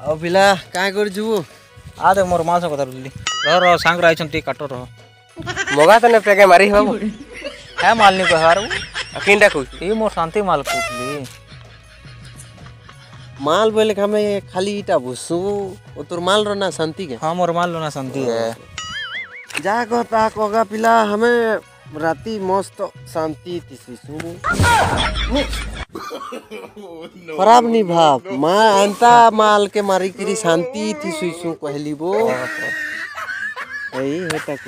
ଆଉ ପିଲା କାଁ କରିଛୁ? आ देख मोर माल से कथा रुली रह सांग राय छंती काटो रह मगा तने पेगे मारी बाबू है माल नहीं कहवार किनटा कहू ई मोर शांति माल पूछली माल बोले हमें खाली इटा भुसु ओ तोर माल रना शांति के हां मोर माल लोना शांति है जा कहता कोगा पिला हमें राती मस्त शांति तिसु खराब नहीं भाव माँ अंता माल के मारी करी शांति थी सुइसु कहली बो यही है तक